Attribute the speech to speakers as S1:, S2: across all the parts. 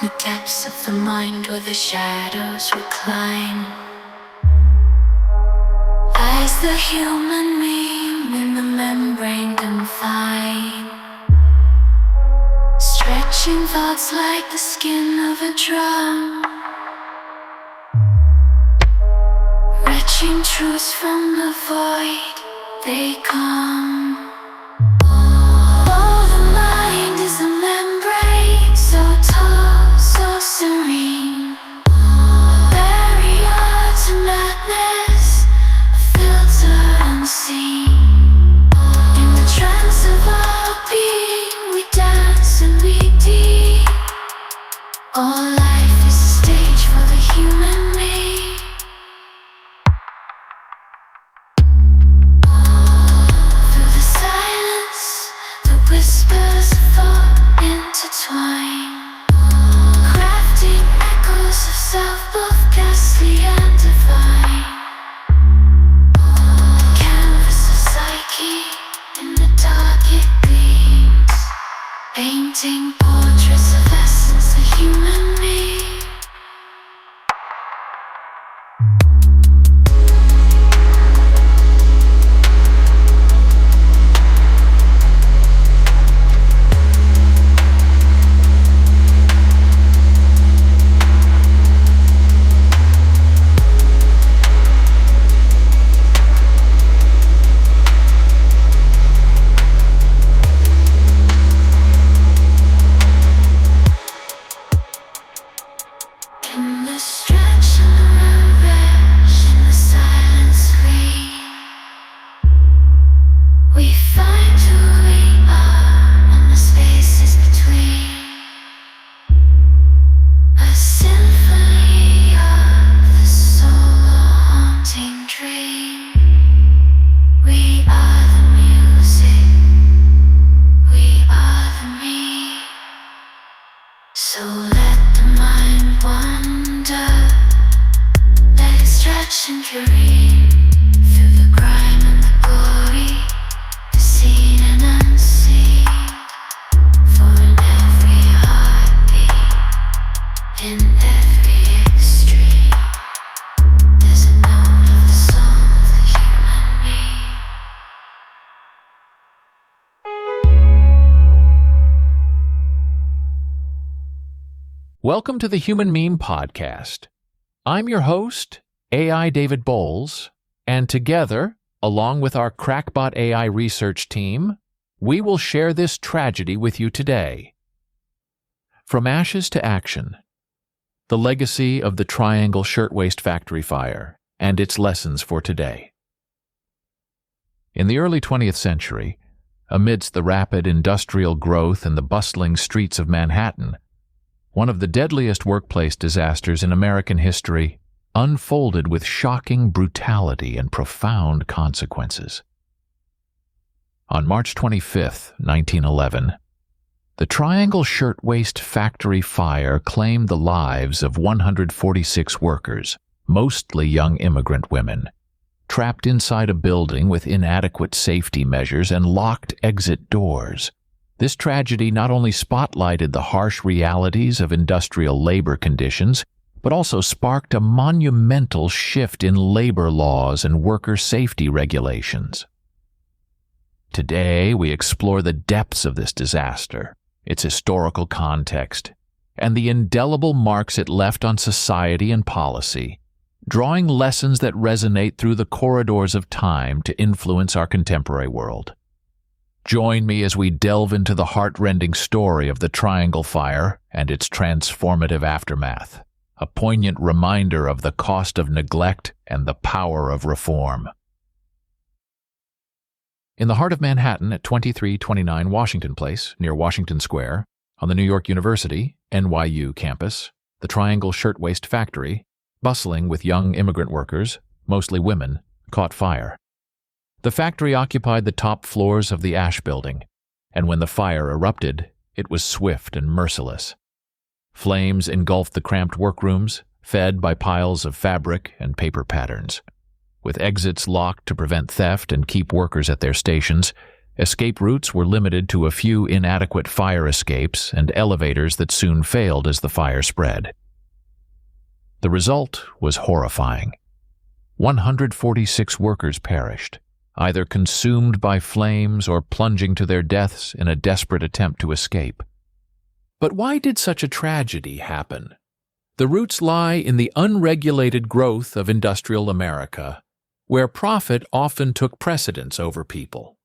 S1: The depths of the mind where the shadows recline. As the human meme in the membrane confine, stretching thoughts like the skin of a drum, retching truths from the void they come. Oh, the mind is a membrane, so tall, so serene, a barrier to madness, a filter unseen. In the trance of our being, we dance and we deep. All life is a stage for the human me. Through the silence, the whispers of thought intertwine, crafting echoes of self, both ghastly and divine. The canvas of psyche, in the dark it gleams, painting portraits of essence, the human me. In the stretch and the rush, in the silence we find who we are and the spaces between. A symphony of the soul, a haunting dream. We are the music, we are the me. So let the mind wander, let it stretch and careen through the crime and the glory, the seen and unseen. For in every heartbeat, in every extreme, there's a note of the song of the human me.
S2: Welcome to the Human Meme Podcast. I'm your host, AI David Bowles, and together, along with our Crackbot AI research team, we will share this tragedy with you today. From ashes to action, the legacy of the Triangle Shirtwaist Factory fire and its lessons for today. In the early 20th century, amidst the rapid industrial growth and the bustling streets of Manhattan, one of the deadliest workplace disasters in American history unfolded with shocking brutality and profound consequences. On March 25, 1911, the Triangle Shirtwaist Factory fire claimed the lives of 146 workers, mostly young immigrant women, trapped inside a building with inadequate safety measures and locked exit doors. This tragedy not only spotlighted the harsh realities of industrial labor conditions, but also sparked a monumental shift in labor laws and worker safety regulations. Today, we explore the depths of this disaster, its historical context, and the indelible marks it left on society and policy, drawing lessons that resonate through the corridors of time to influence our contemporary world. Join me as we delve into the heart-rending story of the Triangle Fire and its transformative aftermath, a poignant reminder of the cost of neglect and the power of reform. In the heart of Manhattan at 2329 Washington Place, near Washington Square, on the New York University, NYU campus, the Triangle Shirtwaist Factory, bustling with young immigrant workers, mostly women, caught fire. The factory occupied the top floors of the Asch Building, and when the fire erupted, it was swift and merciless. Flames engulfed the cramped workrooms, fed by piles of fabric and paper patterns. With exits locked to prevent theft and keep workers at their stations, Escape routes were limited to a few inadequate fire escapes and elevators that soon failed as the fire spread. The result was horrifying. 146 workers perished, either consumed by flames or plunging to their deaths in a desperate attempt to escape. But why did such a tragedy happen? The roots lie in the unregulated growth of industrial America, where profit often took precedence over people.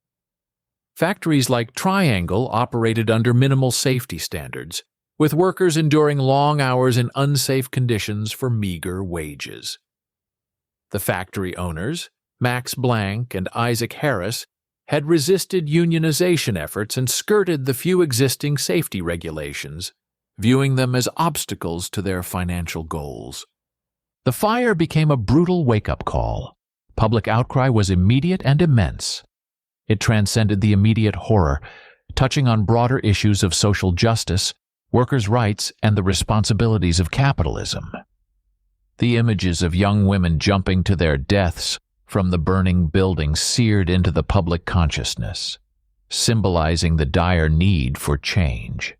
S2: Factories like Triangle operated under minimal safety standards, with workers enduring long hours in unsafe conditions for meager wages. The factory owners, Max Blank and Isaac Harris, had resisted unionization efforts and skirted the few existing safety regulations, viewing them as obstacles to their financial goals. The fire became a brutal wake-up call. Public outcry was immediate and immense. It transcended the immediate horror, touching on broader issues of social justice, workers' rights, and the responsibilities of capitalism. The images of young women jumping to their deaths from the burning building seared into the public consciousness, symbolizing the dire need for change.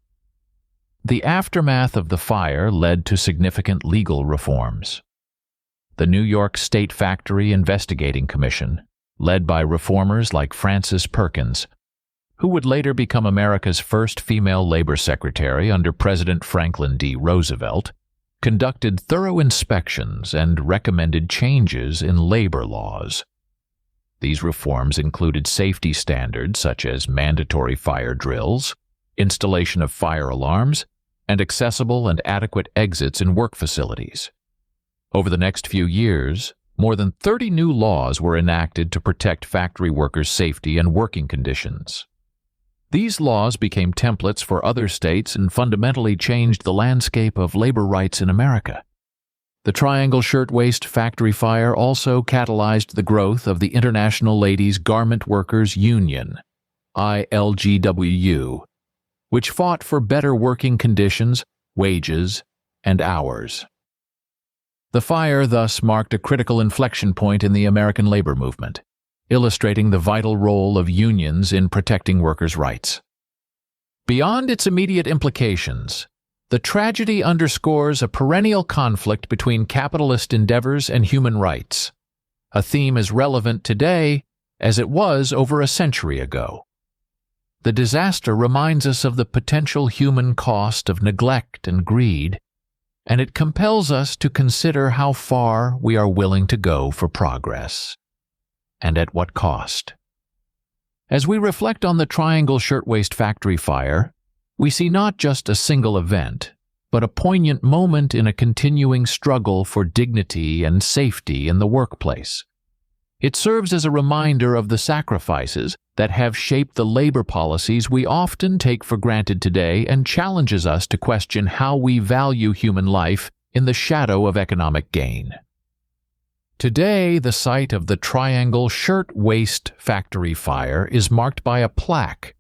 S2: The aftermath of the fire led to significant legal reforms. The New York State Factory Investigating Commission, led by reformers like Frances Perkins, who would later become America's first female labor secretary under President Franklin D. Roosevelt, conducted thorough inspections and recommended changes in labor laws. These reforms included safety standards such as mandatory fire drills, installation of fire alarms, and accessible and adequate exits in work facilities. Over the next few years, more than 30 new laws were enacted to protect factory workers' safety and working conditions. These laws became templates for other states and fundamentally changed the landscape of labor rights in America. The Triangle Shirtwaist Factory fire also catalyzed the growth of the International Ladies Garment Workers Union, ILGWU, which fought for better working conditions, wages, and hours. The fire thus marked a critical inflection point in the American labor movement, illustrating the vital role of unions in protecting workers' rights. Beyond its immediate implications, the tragedy underscores a perennial conflict between capitalist endeavors and human rights, a theme as relevant today as it was over a century ago. The disaster reminds us of the potential human cost of neglect and greed, and it compels us to consider how far we are willing to go for progress, and at what cost. As we reflect on the Triangle Shirtwaist Factory fire, we see not just a single event, but a poignant moment in a continuing struggle for dignity and safety in the workplace. It serves as a reminder of the sacrifices that have shaped the labor policies we often take for granted today and challenges us to question how we value human life in the shadow of economic gain. Today, the site of the Triangle Shirtwaist Factory fire is marked by a plaque,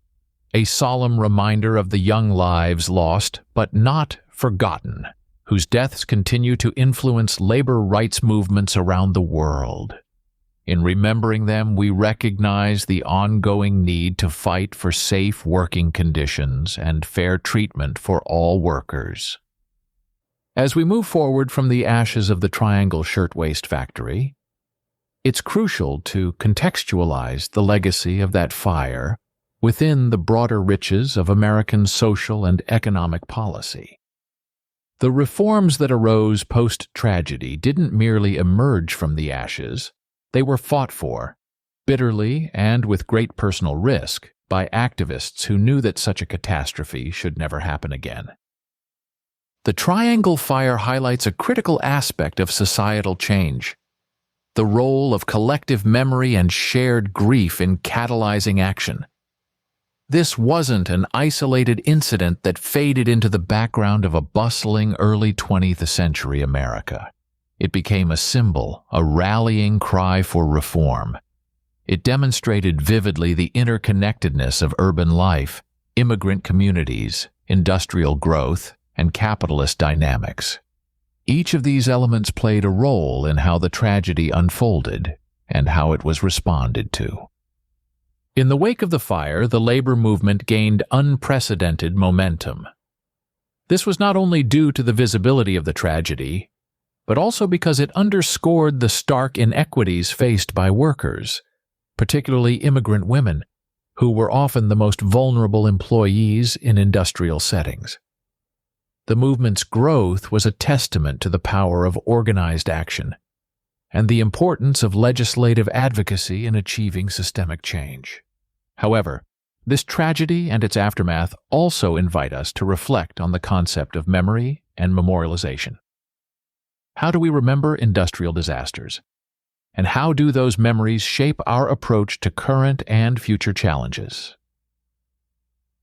S2: a solemn reminder of the young lives lost but not forgotten, whose deaths continue to influence labor rights movements around the world. In remembering them, we recognize the ongoing need to fight for safe working conditions and fair treatment for all workers. As we move forward from the ashes of the Triangle Shirtwaist Factory, it's crucial to contextualize the legacy of that fire within the broader riches of American social and economic policy. The reforms that arose post-tragedy didn't merely emerge from the ashes. They were fought for, bitterly and with great personal risk, by activists who knew that such a catastrophe should never happen again. The Triangle fire highlights a critical aspect of societal change: the role of collective memory and shared grief in catalyzing action. This wasn't an isolated incident that faded into the background of a bustling early 20th century America. It became a symbol, a rallying cry for reform. It demonstrated vividly the interconnectedness of urban life, immigrant communities, industrial growth, and capitalist dynamics. Each of these elements played a role in how the tragedy unfolded and how it was responded to. In the wake of the fire, the labor movement gained unprecedented momentum. This was not only due to the visibility of the tragedy, but also because it underscored the stark inequities faced by workers, particularly immigrant women, who were often the most vulnerable employees in industrial settings. The movement's growth was a testament to the power of organized action and the importance of legislative advocacy in achieving systemic change. However, this tragedy and its aftermath also invite us to reflect on the concept of memory and memorialization. How do we remember industrial disasters? And how do those memories shape our approach to current and future challenges?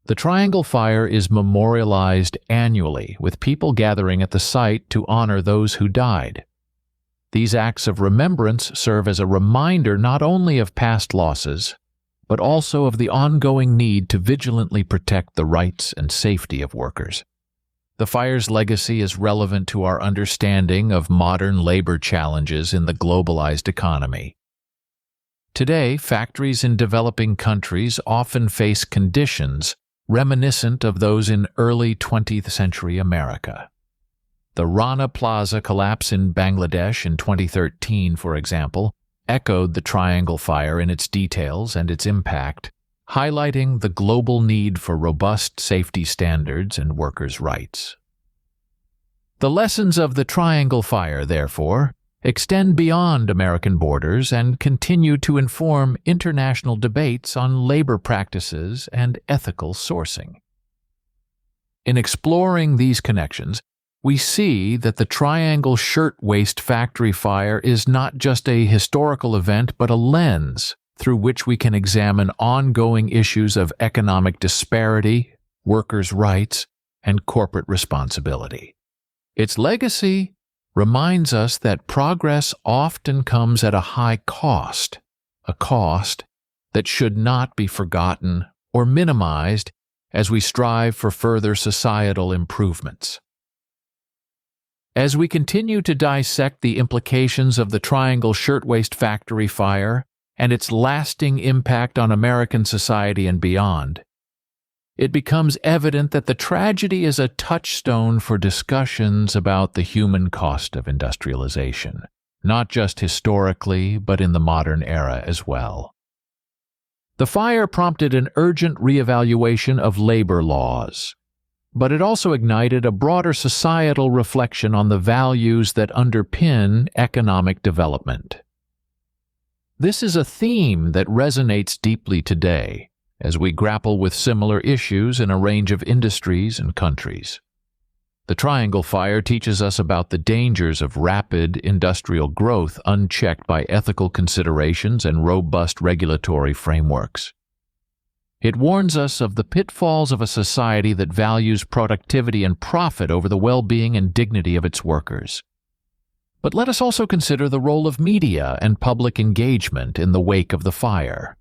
S2: The Triangle Fire is memorialized annually, with people gathering at the site to honor those who died. These acts of remembrance serve as a reminder not only of past losses, but also of the ongoing need to vigilantly protect the rights and safety of workers. The fire's legacy is relevant to our understanding of modern labor challenges in the globalized economy. Today, factories in developing countries often face conditions reminiscent of those in early 20th century America. The Rana Plaza collapse in Bangladesh in 2013, for example, echoed the Triangle Fire in its details and its impact, highlighting the global need for robust safety standards and workers' rights. The lessons of the Triangle Fire, therefore, extend beyond American borders and continue to inform international debates on labor practices and ethical sourcing. In exploring these connections, we see that the Triangle Shirtwaist Factory fire is not just a historical event but a lens through which we can examine ongoing issues of economic disparity, workers' rights, and corporate responsibility. Its legacy reminds us that progress often comes at a high cost, a cost that should not be forgotten or minimized as we strive for further societal improvements. As we continue to dissect the implications of the Triangle Shirtwaist Factory fire and its lasting impact on American society and beyond, it becomes evident that the tragedy is a touchstone for discussions about the human cost of industrialization, not just historically, but in the modern era as well. The fire prompted an urgent reevaluation of labor laws, but it also ignited a broader societal reflection on the values that underpin economic development. This is a theme that resonates deeply today as we grapple with similar issues in a range of industries and countries. The Triangle Fire teaches us about the dangers of rapid industrial growth unchecked by ethical considerations and robust regulatory frameworks. It warns us of the pitfalls of a society that values productivity and profit over the well-being and dignity of its workers. But let us also consider the role of media and public engagement in the wake of the fire.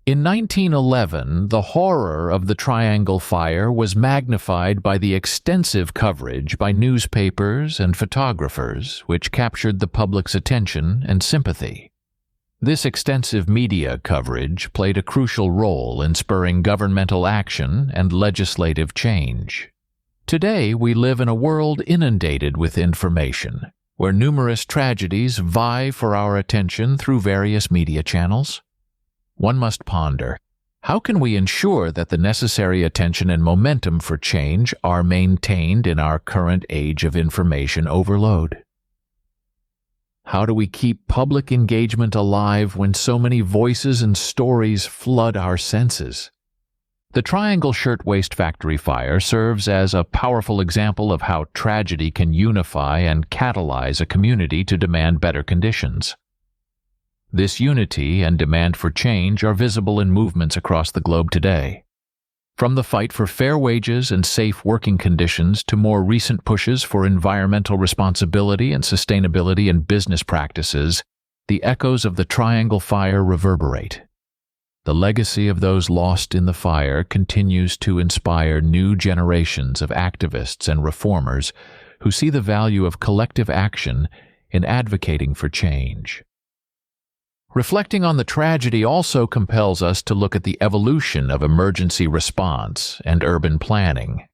S2: In 1911, the horror of the Triangle Fire was magnified by the extensive coverage by newspapers and photographers, which captured the public's attention and sympathy. This extensive media coverage played a crucial role in spurring governmental action and legislative change. Today, we live in a world inundated with information, where numerous tragedies vie for our attention through various media channels. One must ponder, how can we ensure that the necessary attention and momentum for change are maintained in our current age of information overload? How do we keep public engagement alive when so many voices and stories flood our senses? The Triangle Shirtwaist Factory fire serves as a powerful example of how tragedy can unify and catalyze a community to demand better conditions. This unity and demand for change are visible in movements across the globe today. From the fight for fair wages and safe working conditions to more recent pushes for environmental responsibility and sustainability in business practices, the echoes of the Triangle Fire reverberate. The legacy of those lost in the fire continues to inspire new generations of activists and reformers who see the value of collective action in advocating for change. Reflecting on the tragedy also compels us to look at the evolution of emergency response and urban planning.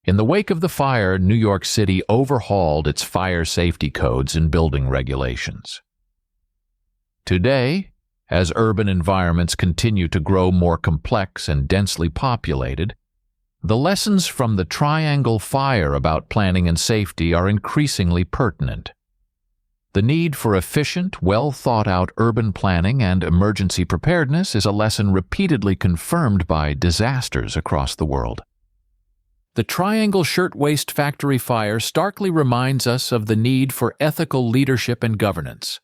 S2: In the wake of the fire, New York City overhauled its fire safety codes and building regulations. Today, as urban environments continue to grow more complex and densely populated, the lessons from the Triangle fire about planning and safety are increasingly pertinent. The need for efficient, well-thought-out urban planning and emergency preparedness is a lesson repeatedly confirmed by disasters across the world. The Triangle Shirtwaist Factory fire starkly reminds us of the need for ethical leadership and governance.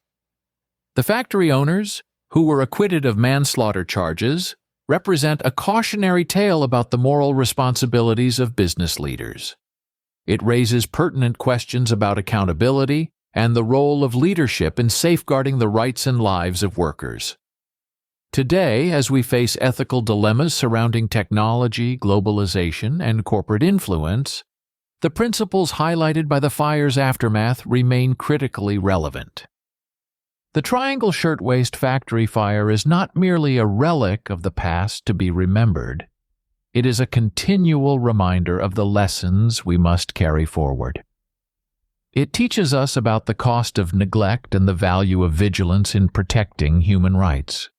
S2: The factory owners, who were acquitted of manslaughter charges, represent a cautionary tale about the moral responsibilities of business leaders. It raises pertinent questions about accountability and the role of leadership in safeguarding the rights and lives of workers. Today, as we face ethical dilemmas surrounding technology, globalization, and corporate influence, the principles highlighted by the fire's aftermath remain critically relevant. The Triangle Shirtwaist Factory fire is not merely a relic of the past to be remembered. It is a continual reminder of the lessons we must carry forward. It teaches us about the cost of neglect and the value of vigilance in protecting human rights.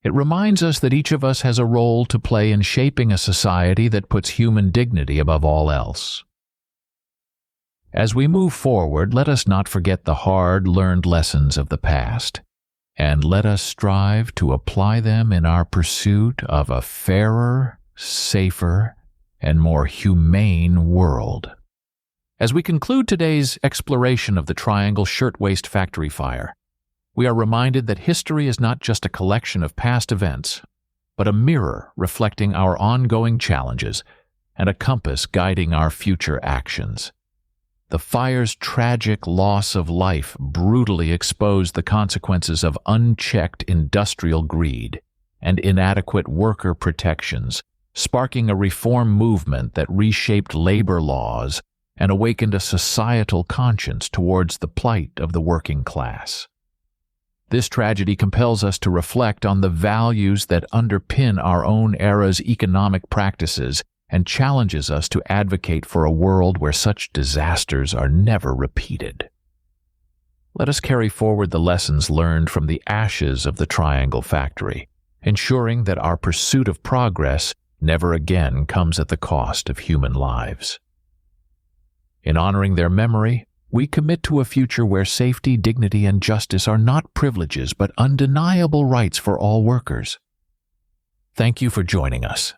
S2: It reminds us that each of us has a role to play in shaping a society that puts human dignity above all else. As we move forward, let us not forget the hard-learned lessons of the past, and let us strive to apply them in our pursuit of a fairer, safer, and more humane world. As we conclude today's exploration of the Triangle Shirtwaist Factory fire, we are reminded that history is not just a collection of past events, but a mirror reflecting our ongoing challenges and a compass guiding our future actions. The fire's tragic loss of life brutally exposed the consequences of unchecked industrial greed and inadequate worker protections, sparking a reform movement that reshaped labor laws and awakened a societal conscience towards the plight of the working class. This tragedy compels us to reflect on the values that underpin our own era's economic practices and challenges us to advocate for a world where such disasters are never repeated. Let us carry forward the lessons learned from the ashes of the Triangle Factory, ensuring that our pursuit of progress never again comes at the cost of human lives. In honoring their memory, we commit to a future where safety, dignity, and justice are not privileges but undeniable rights for all workers. Thank you for joining us.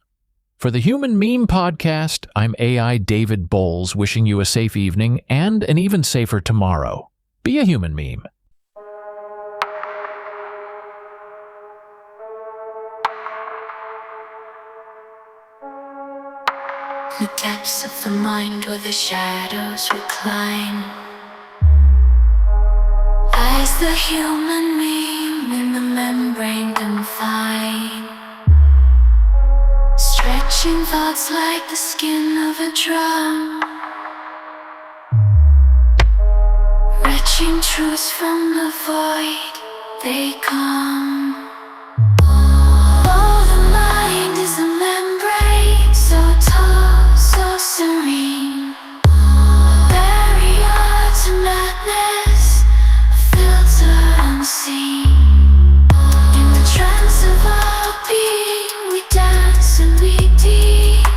S2: For the Human Meme Podcast, I'm AI David Bowles, wishing you a safe evening and an even safer tomorrow. Be a human meme.
S1: The depths of the mind where the shadows recline, lies the human meme in the membrane confined, stretching thoughts like the skin of a drum, retching truths from the void they come. Oh, the mind is a membrane so tall, so serene, a barrier to madness, a filter unseen. In the trance of our being, we dance and we deep.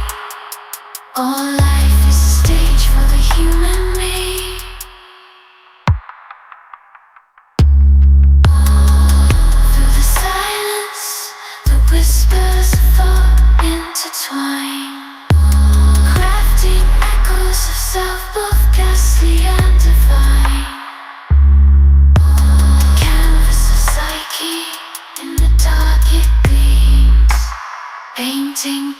S1: All life is a stage for the human me. Through the silence, the whispers of thought intertwine, crafting echoes of self, both ghastly and divine. The canvas of psyche, in the dark it gleams, painting